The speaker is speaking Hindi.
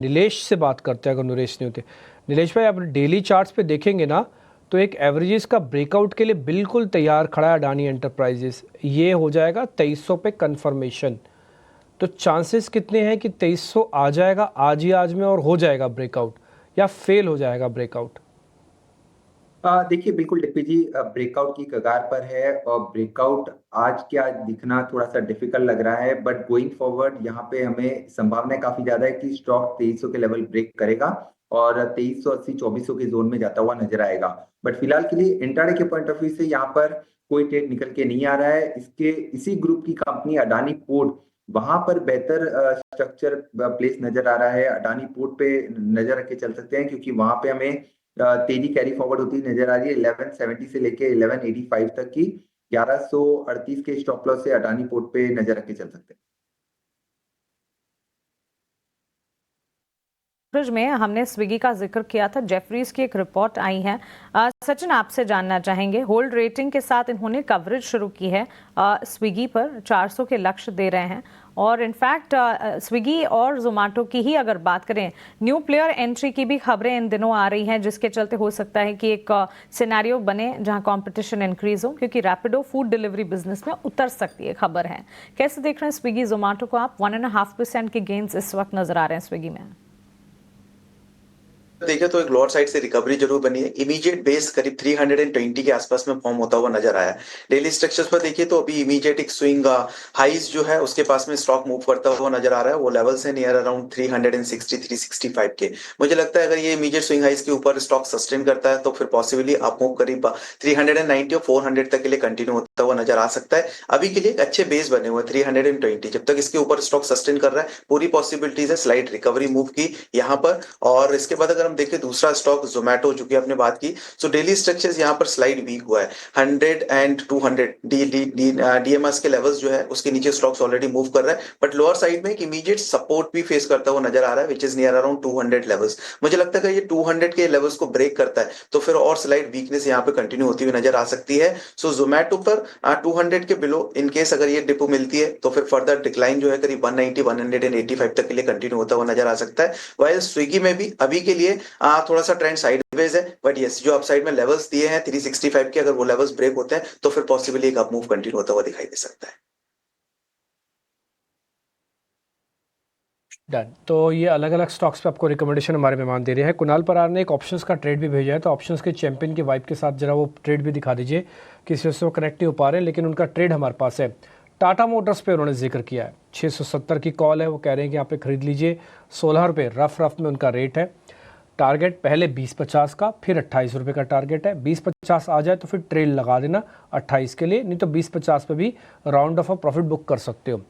नीलेश से बात करते हैं अगर नरेश नहीं होते। नीलेश भाई, आप डेली चार्ट्स पे देखेंगे ना तो एक एवरेजेस का ब्रेकआउट के लिए बिल्कुल तैयार खड़ा है अडानी एंटरप्राइजेस। ये हो जाएगा 2300 पे कंफर्मेशन। तो चांसेस कितने हैं कि 2300 आ जाएगा आज ही आज में और हो जाएगा ब्रेकआउट, या फेल हो जाएगा ब्रेकआउट? देखिए बिल्कुल डिप्पी जी ब्रेकआउट की कगार पर है और ब्रेकआउट आज के आज दिखना थोड़ा सा डिफिकल्ट लग रहा है, बट गोइंग फॉरवर्ड यहाँ पे हमें संभावना काफी ज्यादा है कि स्टॉक 2300 के लेवल ब्रेक करेगा और 2380 2400 के जोन में जाता हुआ नजर आएगा। बट फिलहाल के लिए इंट्राडे के पॉइंट ऑफ व्यू से यहाँ पर कोई ट्रेड निकल के नहीं आ रहा है। इसके इसी ग्रुप की कंपनी अडानी पोर्ट, वहां पर बेहतर स्ट्रक्चर प्लेस नजर आ रहा है। अडानी पोर्ट पे नजर रख के चल सकते हैं क्योंकि वहां पे हमें तेजी कैरी फॉरवर्ड होती नजर आ रही है 1170 से लेके 1185 तक की। 1138 के स्टॉप लॉस से अडानी पोर्ट पे नजर रख के चल सकते हैं। में हमने स्विगी का जिक्र किया था, जेफरीज की एक रिपोर्ट आई है। सचिन, आपसे जानना चाहेंगे, होल्ड रेटिंग के साथ इन्होंने कवरेज शुरू की है स्विगी पर, 400 के लक्ष्य दे रहे हैं। और इनफैक्ट स्विगी और जोमेटो की ही अगर बात करें, न्यू प्लेयर एंट्री की भी खबरें इन दिनों आ रही हैं, जिसके चलते हो सकता है कि एक सिनेरियो बने जहां कंपटीशन इंक्रीज हो, क्योंकि रैपिडो फूड डिलीवरी बिजनेस में उतर सकती है, खबर है। कैसे देख रहे हैं स्विगी जोमेटो को आप? 1.5% के गेन्स इस वक्त नजर आ रहे हैं स्विगी में। देखिए तो एक लोअर साइड से रिकवरी जरूर बनी है। इमीडिएट बेस करीब 320 के आसपास में फॉर्म होता हुआ नजर आया है। डेली स्ट्रक्चर्स पर देखिए तो अभी इमीडिएट एक स्विंग हाइज जो है उसके पास में स्टॉक मूव करता हुआ नजर आ रहा है। वो लेवल्स है नियर अराउंड 360 365 के। मुझे लगता है अगर ये इमीडिएट स्विंग हाइज के ऊपर स्टॉक सस्टेन करता है तो फिर पॉसिबली अप मूव करीब 390 और 400 तक के लिए कंटिन्यू होता हुआ नजर आ सकता है। अभी के लिए एक अच्छे बेस बने हुए 320। जब तक इसके ऊपर स्टॉक सस्टेन कर रहा है पूरी पॉसिबिलिटीज है स्लाइड रिकवरी मूव की यहाँ पर। और इसके बाद अगर हम देखें दूसरा स्टॉक जोमेटो, जो कि आपने बात की, सो डेली स्ट्रक्चर्स यहाँ पर स्लाइड वीक हुआ है। 100 एंड 200 डीएमएस के लेवल्स जो है उसके नीचे स्टॉक्स ऑलरेडी मूव कर रहा है, बट लोअर साइड में एक इमीडिएट सपोर्ट भी फेस करता हुआ नजर आ रहा है, which is near around 200 levels. मुझे लगता है कि ये 200 के लेवल्स को ब्रेक करता है तो फिर और स्लाइड वीकनेस यहाँ पे कंटिन्यू होती हुई नजर आ सकती है। सो जोमेटो पर 200 के बिलो इन केस अगर ये डिपो मिलती है तो फिर फर्दर डिक्लाइन जो है करीब 190 185 तक के लिए कंटिन्यू होता हुआ नजर आ सकता है। वाइल स्विगी में भी अभी के लिए थोड़ा सा ट्रेंड साइडवेज है, बट यस जो अपसाइड में लेवल्स दिए हैं 365 के, अगर वो लेवल्स ब्रेक होते हैं तो फिर पॉसिबली एक अप मूव कंटिन्यू होता हुआ दिखाई दे सकता है। डन। तो ये अलग अलग स्टॉक्स पे आपको रिकमेंडेशन हमारे मेहमान दे रहे हैं। कुणाल परार ने एक ऑप्शंस का ट्रेड भी भेजा है, तो ऑप्शंस के चैंपियन के वाइब के साथ जरा वो ट्रेड भी दिखा दीजिए। किसी वजह से वो कनेक्ट नहीं हो पा रहे हैं, लेकिन उनका ट्रेड हमारे पास है। टाटा मोटर्स पे उन्होंने जिक्र किया है, 670 की कॉल है, वो कह रहे हैं कि यहाँ पे खरीद लीजिए। 16 रुपये रफ में उनका रेट है। टारगेट पहले 20.50 का, फिर 28 रुपये का टारगेट है। 20.50 आ जाए तो फिर ट्रेल लगा देना 28 के लिए, नहीं तो 20.50 पे भी राउंड ऑफ प्रॉफिट बुक कर सकते हो।